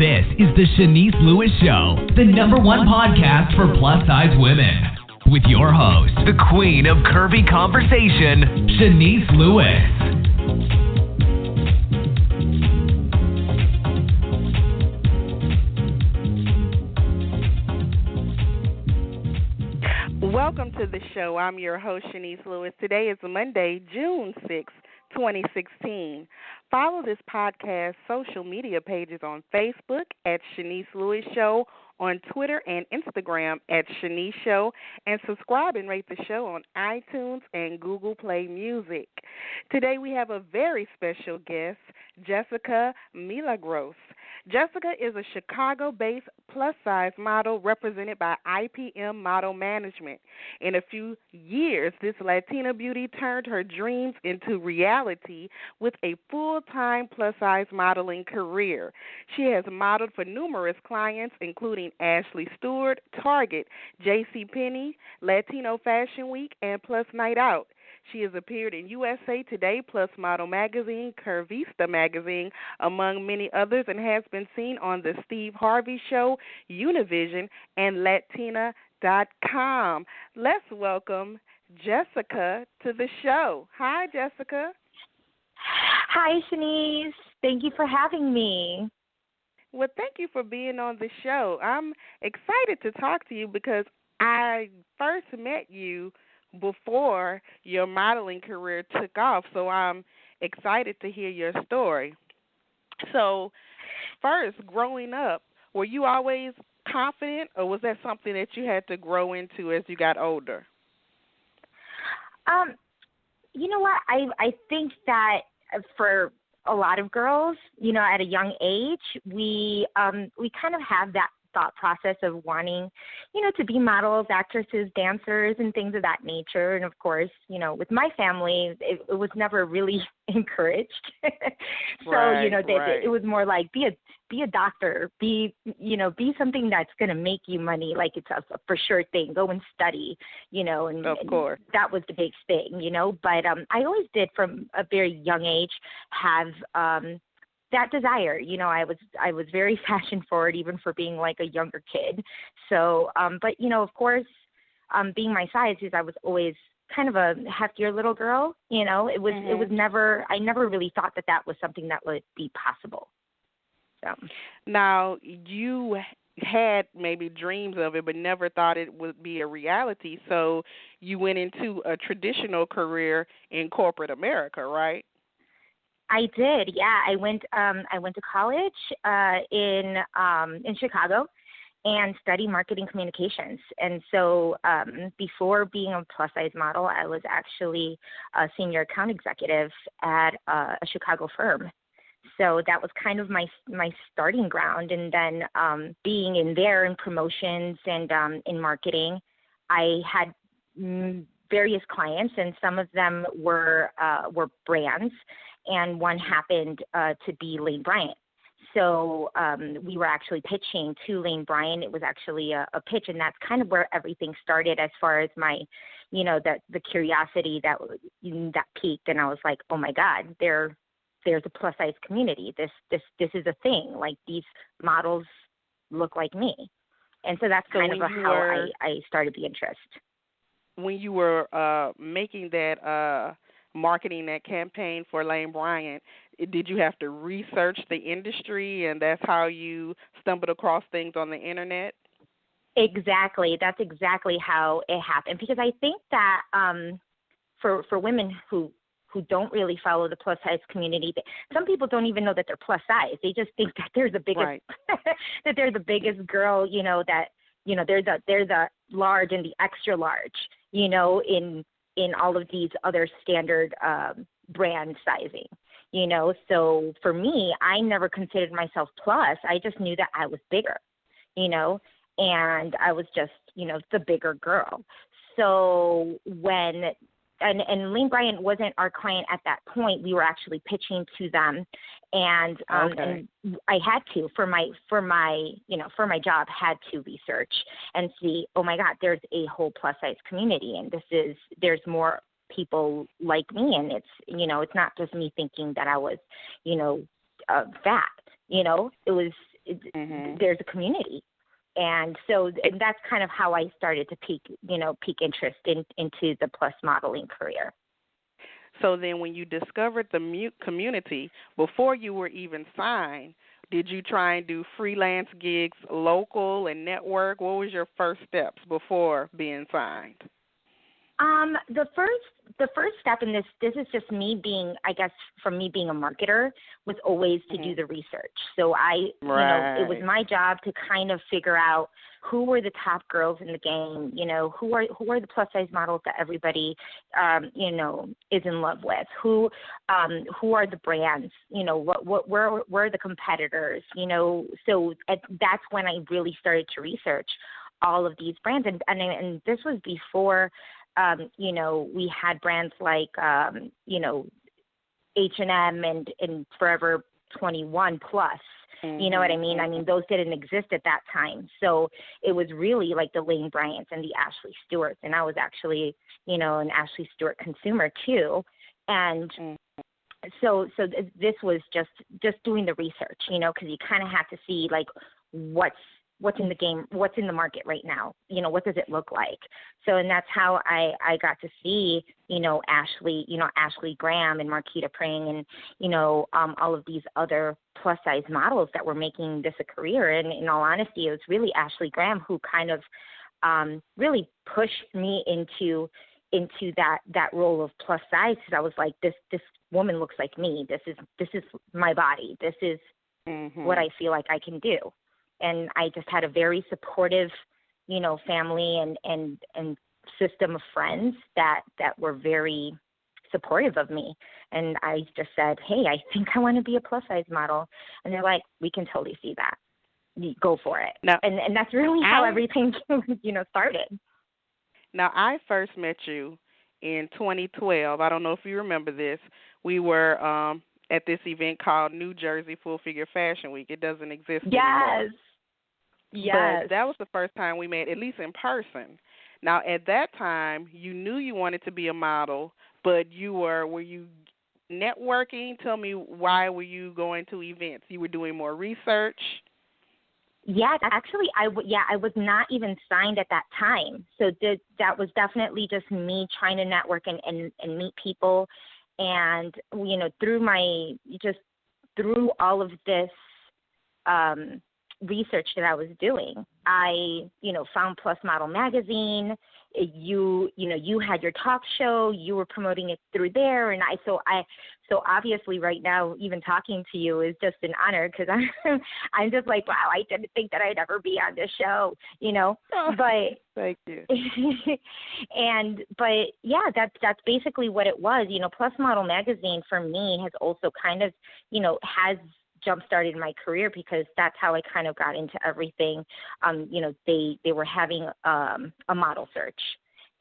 This is the Chenese Lewis Show, the #1 podcast for plus-size women. With your host, the queen of curvy conversation, Chenese Lewis. Welcome to the show. I'm your host, Chenese Lewis. Today is Monday, June 6, 2016. Follow this podcast social media pages on Facebook at Chenese Lewis Show, on Twitter and Instagram at Chenese Show, and subscribe and rate the show on iTunes and Google Play Music. Today we have a very special guest, Jessica Milagros. Jessica is a Chicago-based plus-size model represented by IPM Model Management. In a few years, this Latina beauty turned her dreams into reality with a full-time plus-size modeling career. She has modeled for numerous clients, including Ashley Stewart, Target, JCPenney, Latino Fashion Week, and Plus Night Out. She has appeared in USA Today, Plus Model Magazine, Curvista Magazine, among many others, and has been seen on The Steve Harvey Show, Univision, and Latina.com. Let's welcome Jessica to the show. Hi, Jessica. Hi, Chenese. Thank you for having me. Well, thank you for being on the show. I'm excited to talk to you because I first met you before your modeling career took off, so I'm excited to hear your story. So, first, growing up, were you always confident, or was that something that you had to grow into as you got older? You know what? I think that for a lot of girls, you know, at a young age, we kind of have that thought process of wanting, you know, to be models, actresses, dancers, and things of that nature. And of course, you know, with my family, it was never really encouraged. So, right, you know, right. It was more like be a doctor, be something that's going to make you money, like it's a for sure thing. Go and study, you know, and, of course. And that was the big thing, you know. But I always did from a very young age have that desire. You know, I was very fashion forward, even for being like a younger kid. So, but you know, of course, being my size, is I was always kind of a heftier little girl. You know, it was never. I never really thought that was something that would be possible. So now you had maybe dreams of it, but never thought it would be a reality. So you went into a traditional career in corporate America, right? I did, yeah. I went to college in Chicago and studied marketing communications. And so before being a plus size model, I was actually a senior account executive at a Chicago firm. So that was kind of my starting ground. And then being in there in promotions and in marketing, I had various clients, and some of them were brands. And one happened to be Lane Bryant. So we were actually pitching to Lane Bryant. It was actually a pitch, and that's kind of where everything started as far as my, you know, the curiosity that peaked. And I was like, oh my God, there's a plus size community. This is a thing. Like, these models look like me. And so that's kind of how I started the interest. When you were making that marketing that campaign for Lane Bryant, did you have to research the industry, and that's how you stumbled across things on the internet? Exactly. That's exactly how it happened. Because I think that for women who don't really follow the plus size community, some people don't even know that they're plus size. They just think that they're the biggest, right. that they're the biggest girl. You know, that, you know, they're the large and the extra large. You know, in all of these other standard brand sizing, you know. So for me, I never considered myself plus. I just knew that I was bigger, you know, and I was just, you know, the bigger girl. So when and Lane Bryant wasn't our client at that point. We were actually pitching to them, and and I had to for my job had to research and see, oh my God, there's a whole plus size community, and there's more people like me, and it's not just me thinking that I was fat. It there's a community. And so that's kind of how I started to peak interest into the plus modeling career. So then when you discovered the community, before you were even signed, did you try and do freelance gigs local and network? What was your first steps before being signed? The first step in this is just me being, I guess, from me being a marketer, was always to do the research. So it was my job to kind of figure out who were the top girls in the game, who are the plus size models that everybody, is in love with, who are the brands, where are the competitors, so that's when I really started to research all of these brands. And this was before, we had brands like, H&M and Forever 21 Plus. You know what I mean? I mean, those didn't exist at that time. So it was really like the Lane Bryants and the Ashley Stewarts. And I was actually, an Ashley Stewart consumer too. And so this was just doing the research, because you kind of have to see like what's in the game, what's in the market right now, what does it look like? So, and that's how I got to see, Ashley Graham and Marquita Pring and, all of these other plus size models that were making this a career. And in all honesty, it was really Ashley Graham who kind of really pushed me into that role of plus size. Because I was like, this woman looks like me. This is my body. This is what I feel like I can do. And I just had a very supportive, family and system of friends that were very supportive of me. And I just said, hey, I think I want to be a plus size model. And they're like, we can totally see that. Go for it. Now, and that's really how everything, started. Now, I first met you in 2012. I don't know if you remember this. We were at this event called New Jersey Full Figure Fashion Week. It doesn't exist anymore. Yes. But that was the first time we met, at least in person. Now, at that time, you knew you wanted to be a model, but were you networking? Tell me, why were you going to events? You were doing more research? Yeah, actually, I was not even signed at that time. So that was definitely just me trying to network and meet people. And, through all of this research that I was doing, I, found Plus Model Magazine. You had your talk show. You were promoting it through there, and so obviously right now, even talking to you is just an honor because I'm just like, wow, I didn't think that I'd ever be on this show, But thank you. But yeah, that's basically what it was. Plus Model Magazine for me has also kind of, has jump-started my career because that's how I kind of got into everything. They were having a model search,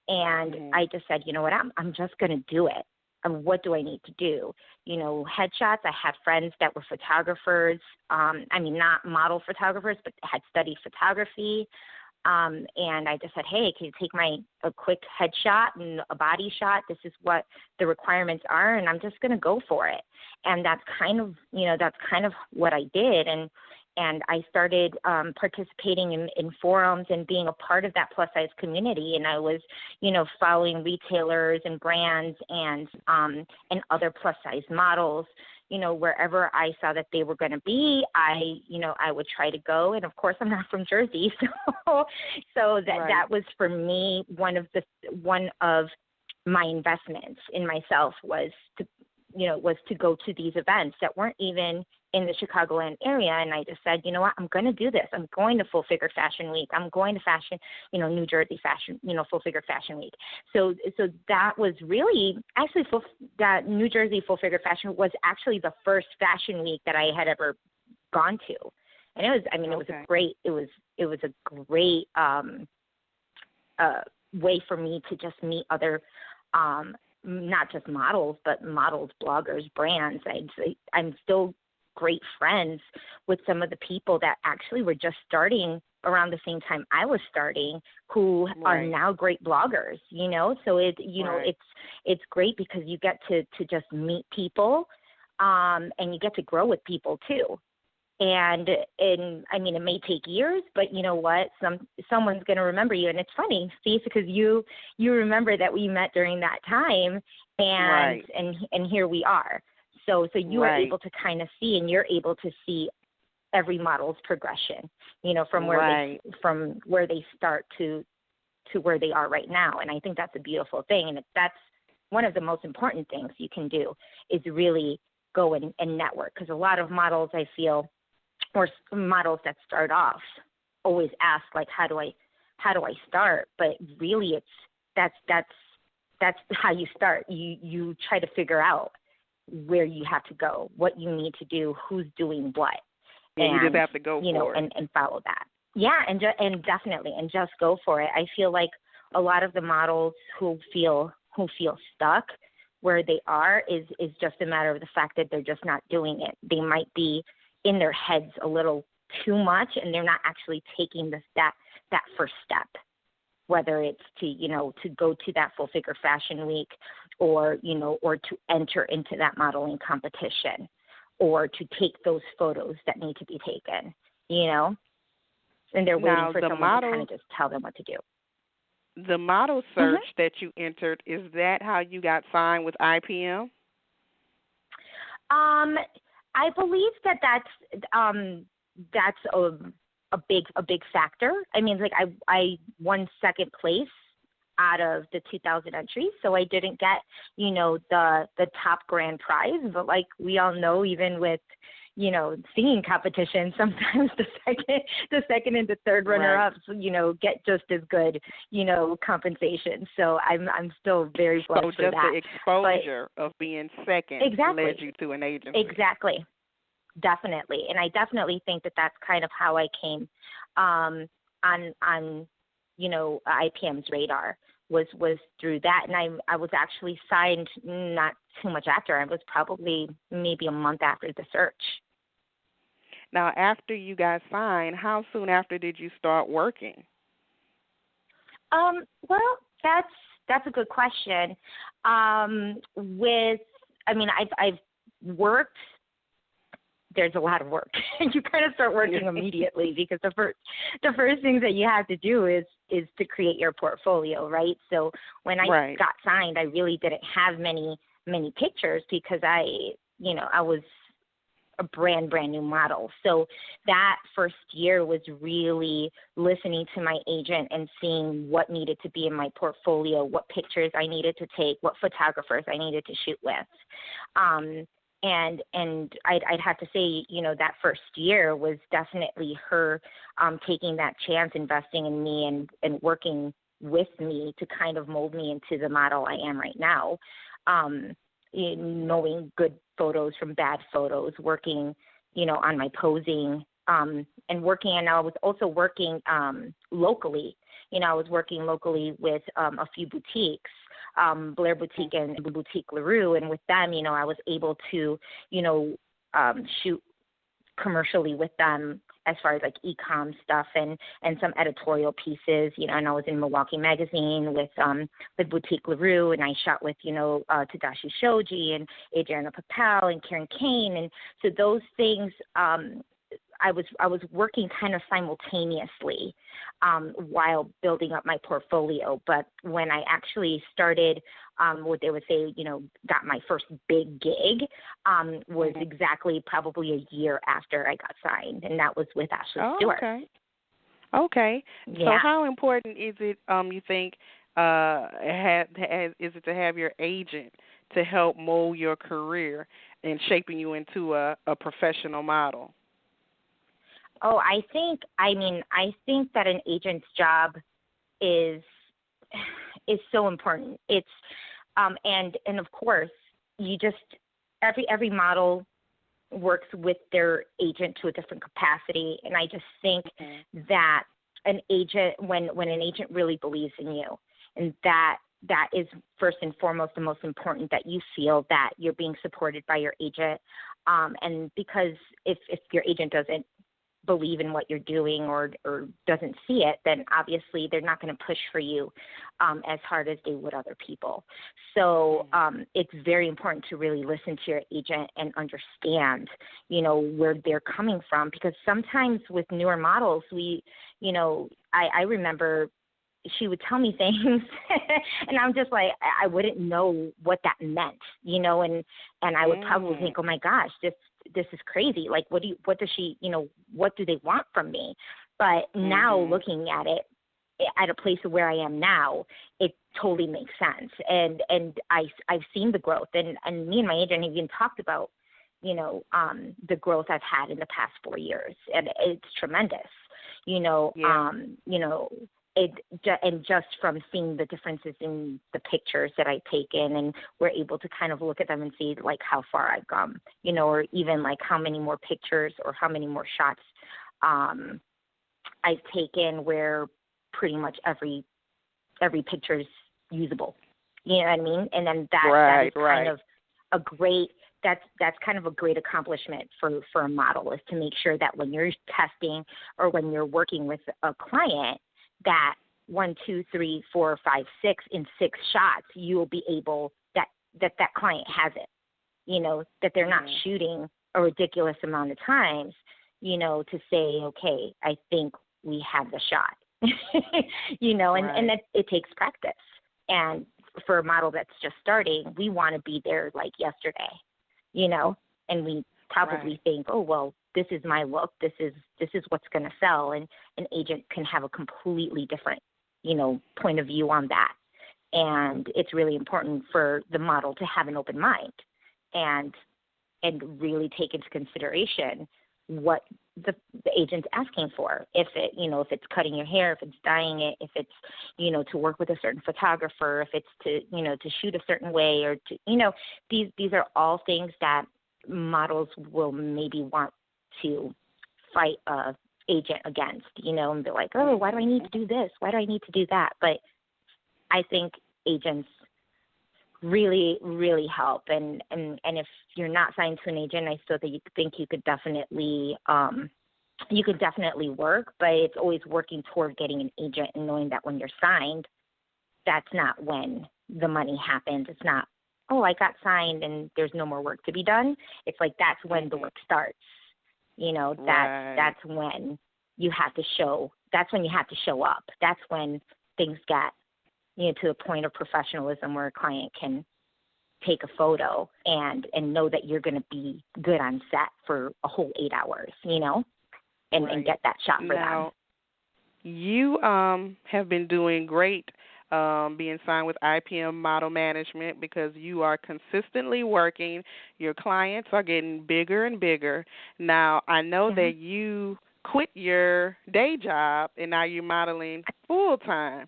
and I just said, you know what, I'm just going to do it. What do I need to do? Headshots. I had friends that were photographers. Not model photographers, but had studied photography. And I just said, hey, can you take a quick headshot and a body shot? This is what the requirements are, and I'm just going to go for it. And that's kind of what I did. And I started participating in forums and being a part of that plus size community. And I was, following retailers and brands and other plus size models. Wherever I saw that they were going to be, I would try to go. And of course, I'm not from Jersey, so that was for me one of my investments in myself was to go to these events that weren't even in the Chicagoland area. And I just said, you know what, I'm going to do this. I'm going to Full Figure Fashion Week. I'm going to New Jersey Fashion, Full Figure Fashion Week. So that was really, actually, that New Jersey Full Figure Fashion was actually the first fashion week that I had ever gone to. And it was, it was a great way for me to just meet other, not just models, but models, bloggers, brands. I'm still great friends with some of the people that actually were just starting around the same time I was starting, who are now great bloggers, so it's great because you get to just meet people, and you get to grow with people too. And I mean, it may take years, but you know what? Someone's going to remember you. And it's funny, Steve, because you remember that we met during that time, and and here we are. So you are able to kind of see, and you're able to see every model's progression, you know, from where they start to where they are right now. And I think that's a beautiful thing. And that's one of the most important things you can do, is really go and network. Because a lot of models, I feel, or models that start off, always ask, like, how do I start? But really, that's how you start. You try to figure out where you have to go, what you need to do, who's doing what. And you just have to go for it. And follow that. Yeah, and definitely, and just go for it. I feel like a lot of the models who feel stuck where they are is just a matter of the fact that they're just not doing it. They might be in their heads a little too much, and they're not actually taking that first step, whether it's to go to that Full Figure Fashion Week, or to enter into that modeling competition, or to take those photos that need to be taken, and they're waiting for someone to kind of just tell them what to do. The model search that you entered, is that how you got signed with IPM? I believe that's a big factor. I mean, like I won second place out of the 2,000 entries, so I didn't get the top grand prize. But like we all know, even with singing competition, sometimes the second and the third runner-ups get just as good compensation. So I'm still very blessed for that. So just the exposure of being second led you to an agency. Exactly. Definitely. And I definitely think that that's kind of how I came on IPM's radar was through that. And I was actually signed not too much after. I was probably maybe a month after the search. Now, after you got signed, how soon after did you start working? Well, that's a good question. I've worked. There's a lot of work. You kind of start working immediately, because the first things that you have to do is to create your portfolio, right? So when I got signed, I really didn't have many pictures, because I was a brand new model. So that first year was really listening to my agent and seeing what needed to be in my portfolio, what pictures I needed to take, what photographers I needed to shoot with. And I'd have to say, that first year was definitely her taking that chance, investing in me and working with me to kind of mold me into the model I am right now. Knowing good photos from bad photos, working, on my posing, and I was also working locally. I was working locally with a few boutiques, Blair Boutique and Boutique LaRue, and with them, I was able to, shoot commercially with them as far as like e-com stuff and some editorial pieces, and I was in Milwaukee Magazine with Boutique LaRue, and I shot with, Tadashi Shoji and Adriana Papel and Karen Kane. And so those things, I was working kind of simultaneously while building up my portfolio. But when I actually started, what they would say, got my first big gig, was exactly probably a year after I got signed, and that was with Ashley Stewart. Okay. Yeah. So how important is it, you think, is it to have your agent to help mold your career and shaping you into a professional model? Oh, I think that an agent's job is so important. It's and of course, you just every model works with their agent to a different capacity, and I just think that an agent, when an agent really believes in you, and that is first and foremost the most important, that you feel that you're being supported by your agent, and because if your agent doesn't believe in what you're doing or doesn't see it, then obviously they're not going to push for you as hard as they would other people. So it's very important to really listen to your agent and understand, where they're coming from, because sometimes with newer models, I remember she would tell me things and I'm just like, I wouldn't know what that meant, and I would probably think, oh my gosh, this is crazy. Like, what does she, what do they want from me? But now looking at it at a place where I am now, it totally makes sense. And I've seen the growth, and me and my agent have even talked about, the growth I've had in the past 4 years, and it's tremendous, and just from seeing the differences in the pictures that I take in, and we're able to kind of look at them and see like how far I've come, or even like how many more pictures or how many more shots I've taken where pretty much every picture is usable. You know what I mean? And then that is kind of a great, that's kind of a great accomplishment for a model, is to make sure that when you're testing or when you're working with a client, that 1, 2, 3, 4, 5, 6 in 6 shots, you will be able, that client has it, that they're not shooting a ridiculous amount of times, to say, okay, I think we have the shot, and that it takes practice. And for a model that's just starting, we want to be there like yesterday, and we probably think, oh, well, this is my look, this is what's going to sell, and an agent can have a completely different, point of view on that. And it's really important for the model to have an open mind and really take into consideration what the agent's asking for. If it, if it's cutting your hair, if it's dyeing it, if it's, to work with a certain photographer, if it's to, to shoot a certain way, or to, these are all things that models will maybe want to fight a agent against, and be like, oh, why do I need to do this? Why do I need to do that? But I think agents really, really help. And if you're not signed to an agent, I still think you could definitely work, but it's always working toward getting an agent and knowing that when you're signed, that's not when the money happens. It's not, oh, I got signed and there's no more work to be done. It's like, that's when the work starts. That's when you have to show. That's when you have to show up. That's when things get, to a point of professionalism where a client can take a photo and know that you're going to be good on set for a whole 8 hours, and get that shot for them. You have been doing great being signed with IPM Model Management, because you are consistently working. Your clients are getting bigger and bigger. Now, I know that you quit your day job and now you're modeling full time.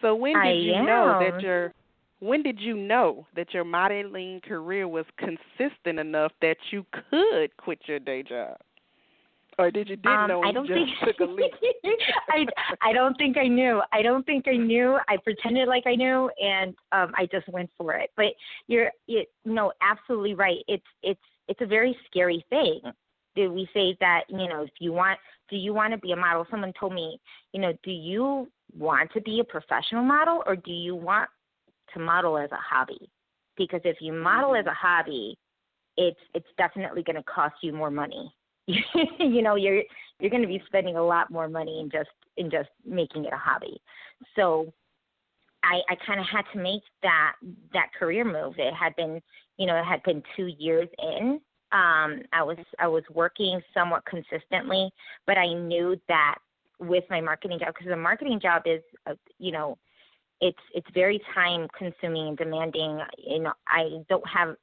So when did you know that your modeling career was consistent enough that you could quit your day job? Or did you know and took a leap? I don't think I knew. I pretended like I knew, and I just went for it. But you're absolutely right. It's a very scary thing. Did we say that, if you want, do you want to be a model? Someone told me, do you want to be a professional model, or do you want to model as a hobby? Because if you model as a hobby, it's definitely going to cost you more money. You're going to be spending a lot more money in just making it a hobby. So I kind of had to make that career move. It had been 2 years in. I was working somewhat consistently, but I knew that with my marketing job, because the marketing job is, it's very time consuming and demanding.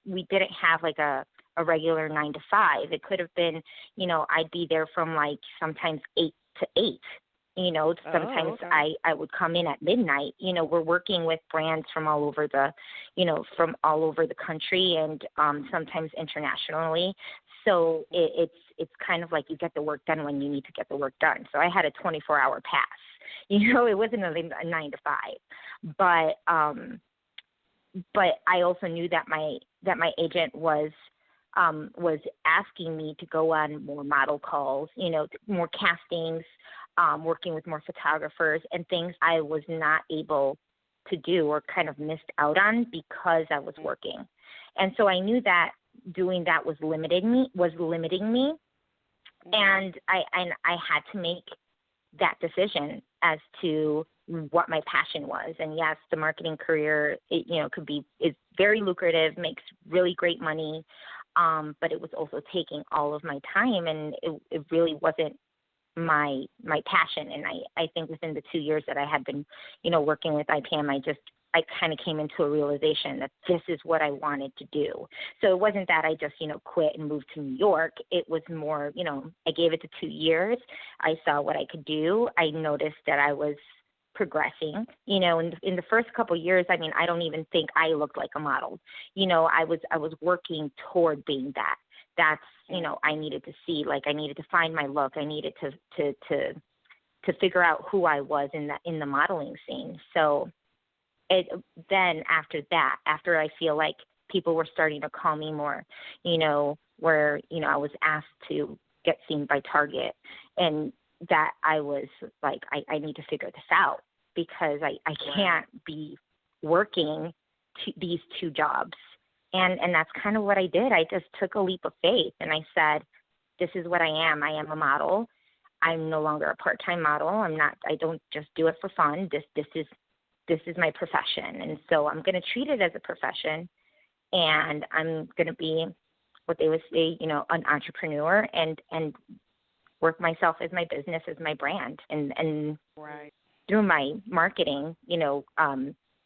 We didn't have like a regular 9 to 5. It could have been, I'd be there from like sometimes 8 to 8. Sometimes I would come in at midnight. We're working with brands from all over the country, and sometimes internationally. So it's kind of like you get the work done when you need to get the work done. So I had a 24-hour pass. It wasn't a 9 to 5. But I also knew that my agent was was asking me to go on more model calls, more castings, working with more photographers, and things I was not able to do or kind of missed out on because I was working. And so I knew that doing that was limiting me. And I had to make that decision as to what my passion was. And yes, the marketing career, is very lucrative, makes really great money. But it was also taking all of my time, and it really wasn't my passion. And I think within the 2 years that I had been, working with IPM, I kind of came into a realization that this is what I wanted to do. So it wasn't that I just, quit and moved to New York. It was more, I gave it to 2 years. I saw what I could do. I noticed that I was progressing, in the first couple of years. I mean, I don't even think I looked like a model. I was working toward being that. That's, I needed to see, I needed to find my look. I needed to figure out who I was in the modeling scene. So then after that, after I feel like people were starting to call me more, where, I was asked to get seen by Target, and that I was like, I need to figure this out, because I can't be working these two jobs. And that's kind of what I did. I just took a leap of faith, and I said, this is what I am. I am a model. I'm no longer a part-time model. I don't just do it for fun. This is my profession. And so I'm going to treat it as a profession, and I'm going to be what they would say, an entrepreneur, and work myself as my business, as my brand. And right. Through my marketing,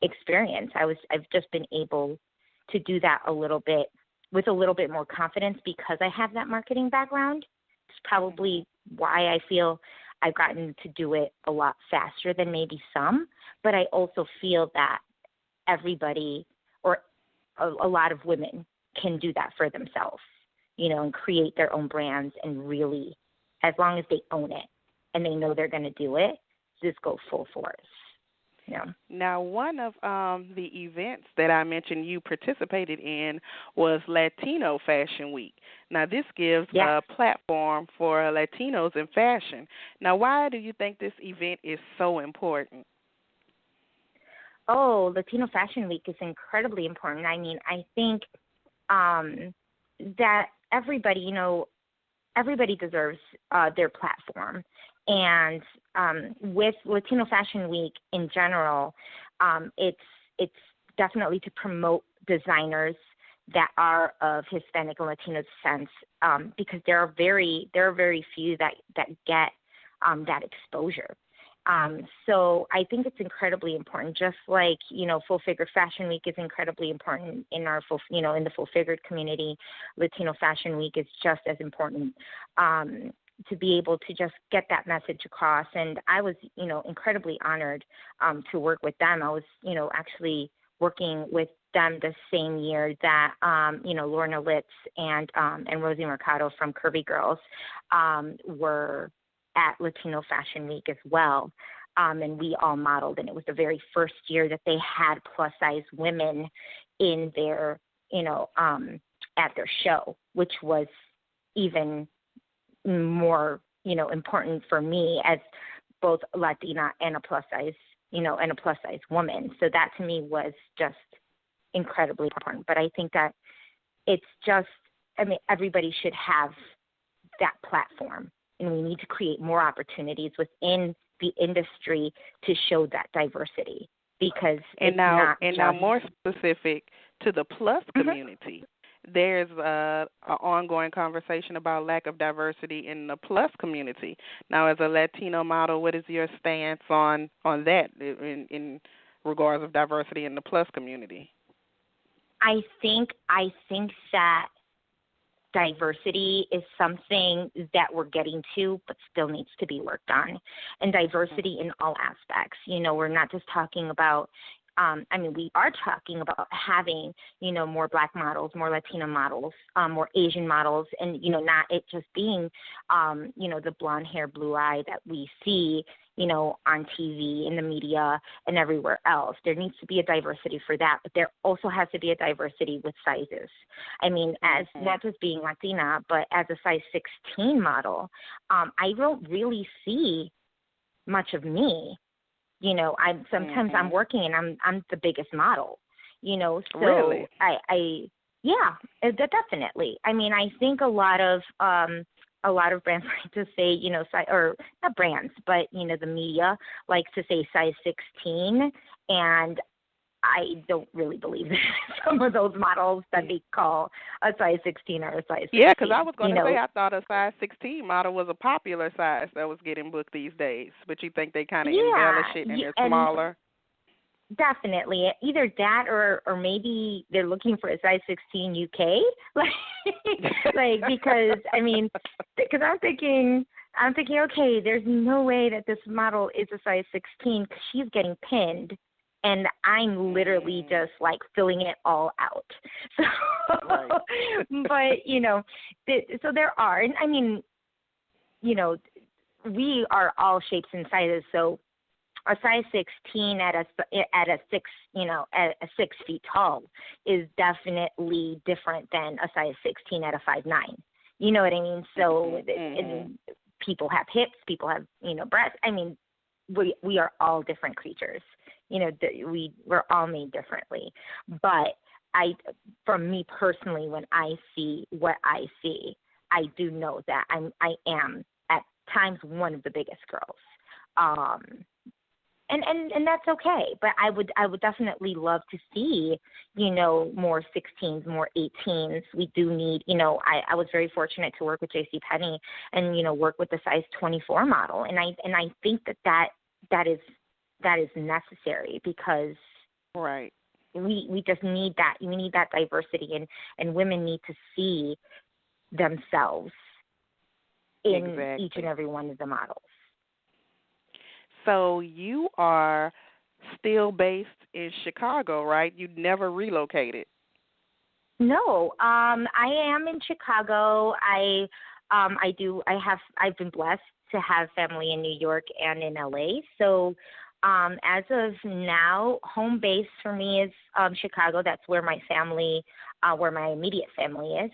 experience, I've just been able to do that with a little bit more confidence, because I have that marketing background. It's probably why I feel I've gotten to do it a lot faster than maybe some, but I also feel that everybody, or a lot of women, can do that for themselves, and create their own brands, and really, as long as they own it and they know they're going to do it, just go full force. Yeah. Now, one of the events that I mentioned you participated in was Latino Fashion Week. Now, this gives a platform for Latinos in fashion. Now, why do you think this event is so important? Oh, Latino Fashion Week is incredibly important. I mean, I think that everybody, everybody deserves their platform. And with Latino Fashion Week in general, it's definitely to promote designers that are of Hispanic and Latino descent, because there are very few that get that exposure. So I think it's incredibly important. Just like Full Figured Fashion Week is incredibly important in our in the Full Figured community, Latino Fashion Week is just as important. To be able to just get that message across. And I was, incredibly honored to work with them. I was, actually working with them the same year that, Lorna Litz and Rosie Mercado from Curvy Girls were at Latino Fashion Week as well. And we all modeled, and it was the very first year that they had plus-size women in their, at their show, which was even more, important for me as both Latina and a plus size, and a plus size woman. So that to me was just incredibly important. But I think that it's just, everybody should have that platform, and we need to create more opportunities within the industry to show that diversity, because now more specific to the plus community. There's an ongoing conversation about lack of diversity in the plus community. Now, as a Latino model, what is your stance on that in regards of diversity in the plus community? I think that diversity is something that we're getting to, but still needs to be worked on. And diversity in all aspects. We're not just talking about we are talking about having, more Black models, more Latina models, more Asian models, and, not it just being, the blonde hair, blue eye that we see, on TV, in the media, and everywhere else. There needs to be a diversity for that, but there also has to be a diversity with sizes. As not just being Latina, but as a size 16 model, I don't really see much of me. Sometimes I'm working and I'm the biggest model, so really? Definitely. I think a lot of brands like to say, or not brands, but, the media likes to say size 16, and I don't really believe that some of those models that they call a size 16 or a size 16. Yeah, because I was going to say I thought a size 16 model was a popular size that was getting booked these days. But you think they kind of embellish it and they're smaller? Definitely. Either that or maybe they're looking for a size 16 UK. Because I'm thinking, okay, there's no way that this model is a size 16 because she's getting pinned. And I'm literally just filling it all out. So, right. But, so there are, and we are all shapes and sizes. So a size 16 at a 6 feet tall is definitely different than a size 16 at a 5'9". You know what I mean? So and people have hips, people have, breasts. We are all different creatures. We're all made differently. But from me personally, when I see what I see, I do know that I am at times one of the biggest girls. And that's okay. But I would definitely love to see, more 16s, more 18s. We do need, I was very fortunate to work with JCPenney and, work with the size 24 model. And I think that is necessary because right. We just need that. We need that diversity, and women need to see themselves in each and every one of the models. So you are still based in Chicago, right? You never relocated. No, I am in Chicago. I've been blessed to have family in New York and in LA. So as of now, home base for me is Chicago. That's where my family, where my immediate family is.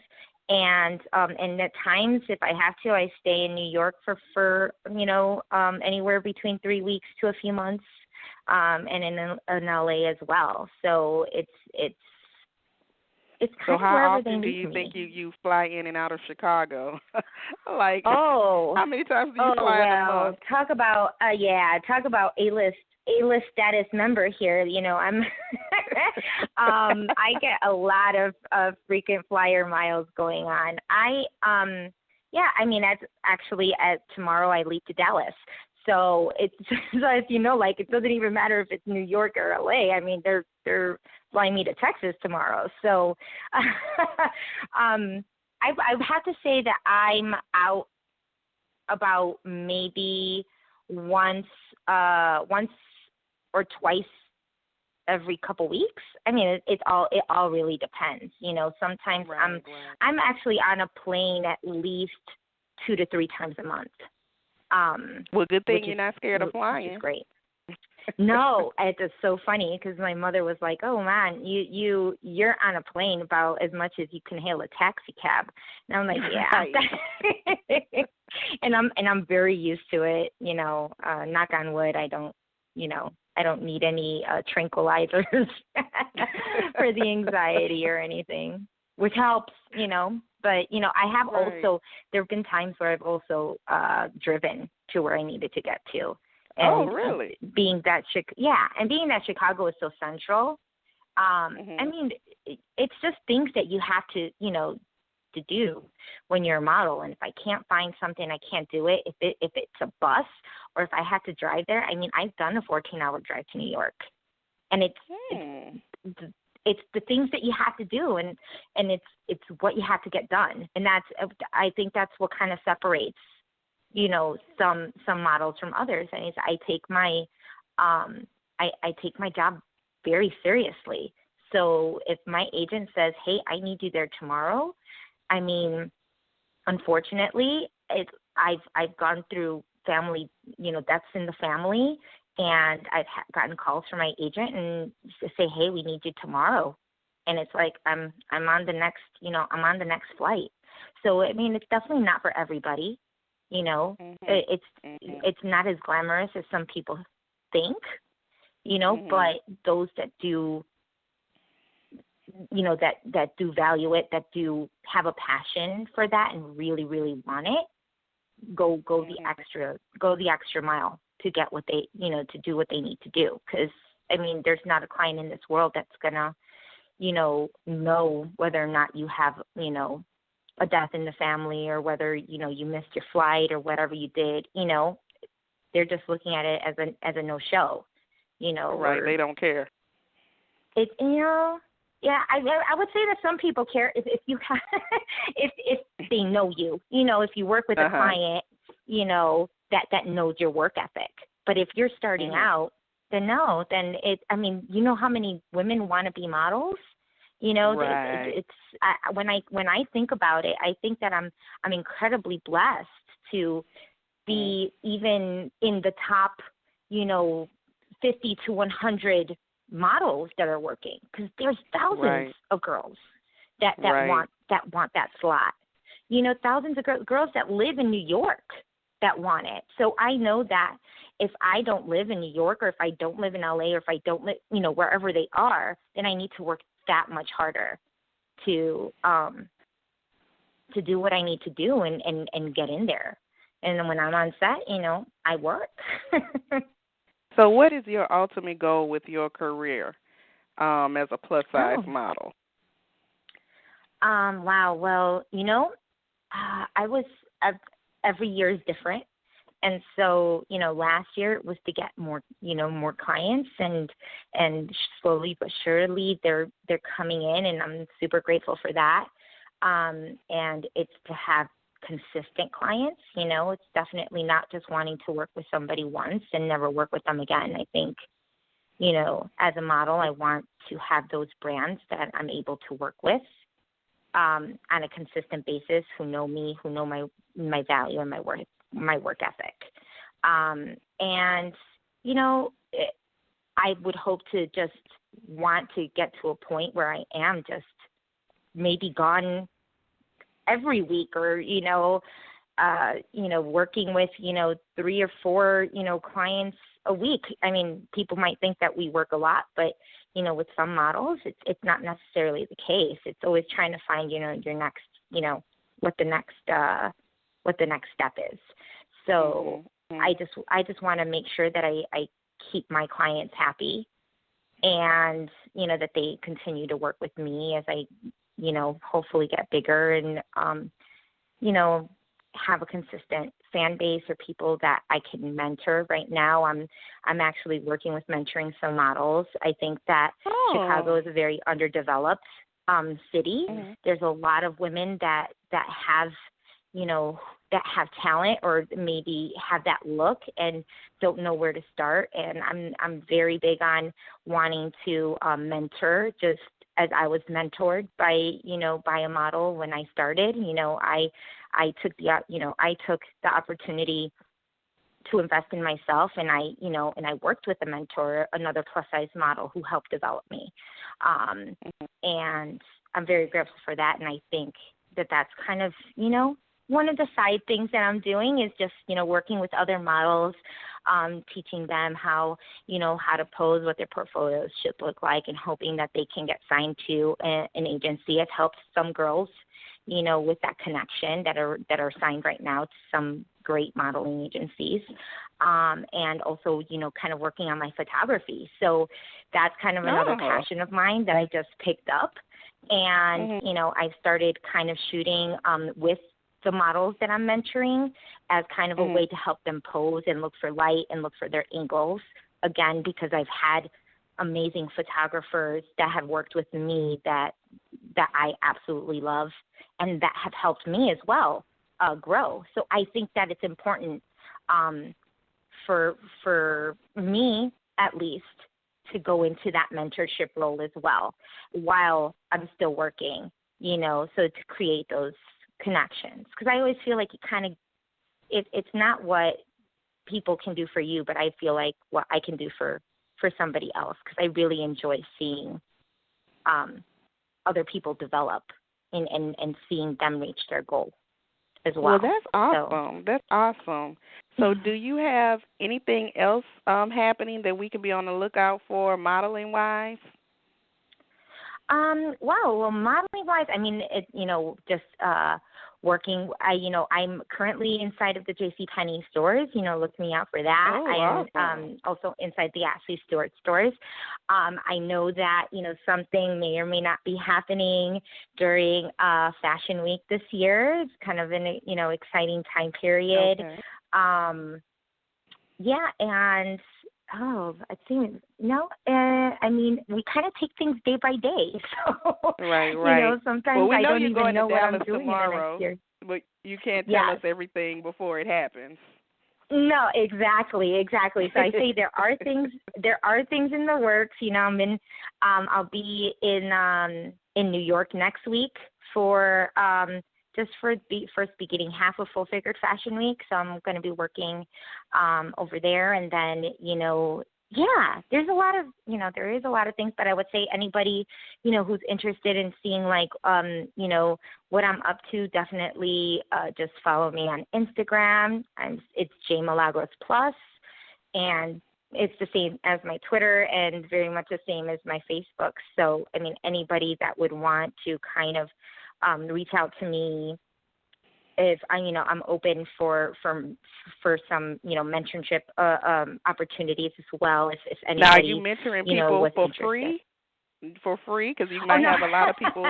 And at times, if I have to, I stay in New York for anywhere between 3 weeks to a few months, and in LA as well. So it's kind so of how wherever they often do need you me. think you fly in and out of Chicago? How many times do you fly in a month? Talk about A-list status member here. I'm I get a lot of frequent flyer miles going on. Tomorrow I leave to Dallas. So it's it doesn't even matter if it's New York or LA. They're flying me to Texas tomorrow. So I have to say that I'm out about maybe once or twice every couple weeks. It all really depends. Sometimes I'm actually on a plane at least 2 to 3 times a month. Well, good thing you're not scared of flying. Which is great. No, it's so funny because my mother was like, "Oh man, you're on a plane about as much as you can hail a taxi cab," and I'm like, "Yeah," and I'm very used to it. Knock on wood, I don't need any tranquilizers for the anxiety or anything, which helps. But I have also, there have been times where I've also driven to where I needed to get to. And really? Being that Chicago is so central, it's just things that you have to, to do when you're a model. And if I can't find something, I can't do it. If it's a bus or if I have to drive there, I've done a 14-hour drive to New York, and it's the things that you have to do, and it's what you have to get done, and I think that's what kind of separates, some models from others. And I take my I take my job very seriously. So if my agent says, hey, I need you there tomorrow, I mean, unfortunately, I've gone through family, deaths in the family, and I've gotten calls from my agent and to say, hey, we need you tomorrow. And it's like, I'm on the next, I'm on the next flight. So, I mean, it's definitely not for everybody. It's not as glamorous as some people think, but those that do, that do value it, that do have a passion for that and really, really want it, go the extra mile to get what they, to do what they need to do. Because, I mean, there's not a client in this world that's going to, know whether or not you have, a death in the family or whether, you missed your flight or whatever you did, they're just looking at it as a no-show, Right, they don't care. It, yeah, I would say that some people care if you have, if they know you, if you work with a client, that knows your work ethic. But if you're starting out, then no, then how many women want to be models? Right. When I think about it, I think that I'm incredibly blessed to be even in the top, 50 to 100 models that are working, because there's thousands of girls that want that slot. Thousands of girls that live in New York that want it. So I know that if I don't live in New York, or if I don't live in LA, or if I don't live, wherever they are, then I need to work that much harder to do what I need to do and get in there. And then when I'm on set, I work. So what is your ultimate goal with your career as a plus-size model? Wow. Well, every year is different. And so, last year it was to get more, more clients, and slowly but surely they're coming in, and I'm super grateful for that. And it's to have consistent clients. It's definitely not just wanting to work with somebody once and never work with them again. I think, as a model, I want to have those brands that I'm able to work with on a consistent basis, who know me, who know my value and my work ethic. And, I would hope to just want to get to a point where I am just maybe gone every week, or, working with, 3 or 4, clients a week. I mean, people might think that we work a lot, but, with some models, it's not necessarily the case. It's always trying to find, your next, what the next step is. So I just want to make sure that I keep my clients happy, and, that they continue to work with me as I, hopefully get bigger and, have a consistent fan base, or people that I can mentor. Right now, I'm actually working with mentoring some models. I think that Chicago is a very underdeveloped city. There's a lot of women that have, that have talent, or maybe have that look and don't know where to start. And I'm very big on wanting to mentor, just as I was mentored by a model when I started. I took the opportunity to invest in myself, and I worked with a mentor, another plus size model, who helped develop me. And I'm very grateful for that. And I think that that's kind of, one of the side things that I'm doing is just, working with other models, teaching them how to pose, what their portfolios should look like, and hoping that they can get signed to an agency. I've helped some girls, with that connection that are signed right now to some great modeling agencies. And also, kind of working on my photography. So that's kind of another passion of mine that I just picked up. And, I started kind of shooting with the models that I'm mentoring as kind of a way to help them pose and look for light and look for their angles. Again, because I've had amazing photographers that have worked with me that I absolutely love, and that have helped me as well grow. So I think that it's important for me, at least, to go into that mentorship role as well while I'm still working, so to create those connections. Because I always feel like it's not what people can do for you, but I feel like what I can do for somebody else, because I really enjoy seeing other people develop and seeing them reach their goal as well. Well, that's awesome. That's awesome. So do you have anything else happening that we can be on the lookout for modeling-wise? Well, modeling-wise, I mean, just working. I'm currently inside of the JCPenney stores. Look me out for that. Oh, I am awesome. also inside the Ashley Stewart stores. I know that something may or may not be happening during Fashion Week this year. It's kind of an exciting time period. Okay. Yeah, and I think I mean, we kind of take things day by day. So right. Sometimes I don't even know what I'm doing tomorrow, in the next year. But you can't tell us everything before it happens. No, exactly. So I say there are things in the works. I'll be in New York next week for just for the first beginning half of Full Figured Fashion Week. So I'm going to be working over there, and then there's a lot of there is a lot of things. But I would say anybody who's interested in seeing what I'm up to, definitely just follow me on Instagram. It's J Milagros Plus, and it's the same as my Twitter and very much the same as my Facebook. So I mean, anybody that would want to kind of reach out to me, if I'm open for some mentorship opportunities as well. If anybody, now, are you mentoring people for interested. free? For free, because you might have a lot of people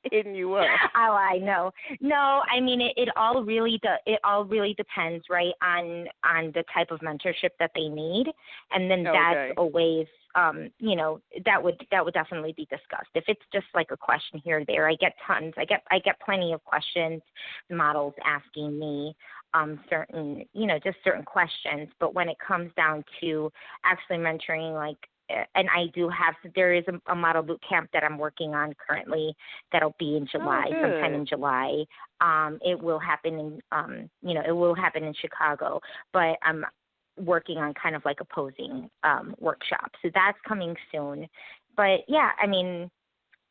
hitting you up. Oh, I know. No, I mean it all really depends, right, on the type of mentorship that they need, and then that's always that would definitely be discussed. If it's just like a question here or there, I get tons. I get plenty of questions, models asking me certain questions. But when it comes down to actually mentoring, and there is a model boot camp that I'm working on currently that'll be in July, sometime in July. It will happen in Chicago, but I'm working on kind of like a posing workshop. So that's coming soon. But yeah, I mean,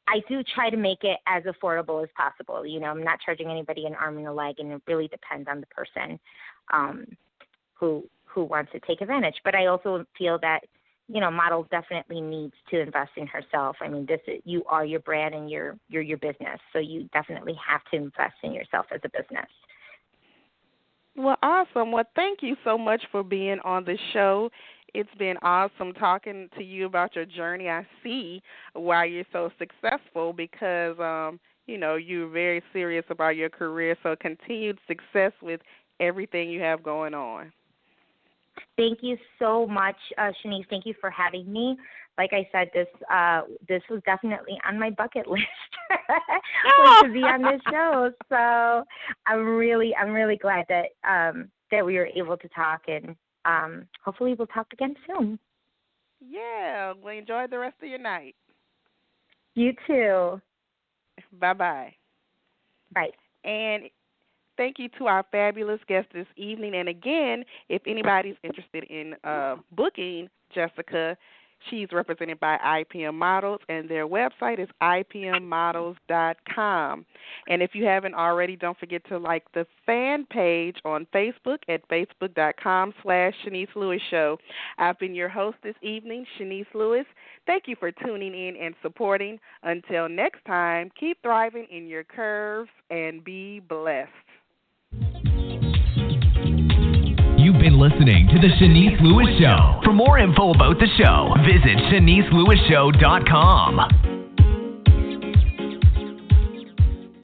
I do try to make it as affordable as possible. I'm not charging anybody an arm and a leg, and it really depends on the person who wants to take advantage. But I also feel that models definitely needs to invest in herself. I mean, you are your brand and you're your business, so you definitely have to invest in yourself as a business. Well, awesome. Well, thank you so much for being on the show. It's been awesome talking to you about your journey. I see why you're so successful because, you're very serious about your career, so continued success with everything you have going on. Thank you so much, Chenese. Thank you for having me. Like I said, this was definitely on my bucket list to be on this show. So I'm really glad that we were able to talk, and hopefully we'll talk again soon. Yeah. Well, enjoy the rest of your night. You too. Bye-bye. Bye. And thank you to our fabulous guest this evening. And again, if anybody's interested in booking Jessica, she's represented by IPM Models, and their website is ipmmodels.com. And if you haven't already, don't forget to like the fan page on Facebook at facebook.com/Chenese Lewis Show. I've been your host this evening, Chenese Lewis. Thank you for tuning in and supporting. Until next time, keep thriving in your curves and be blessed. You've been listening to The Chenese Lewis Show. For more info about the show, visit CheneseLewisShow.com.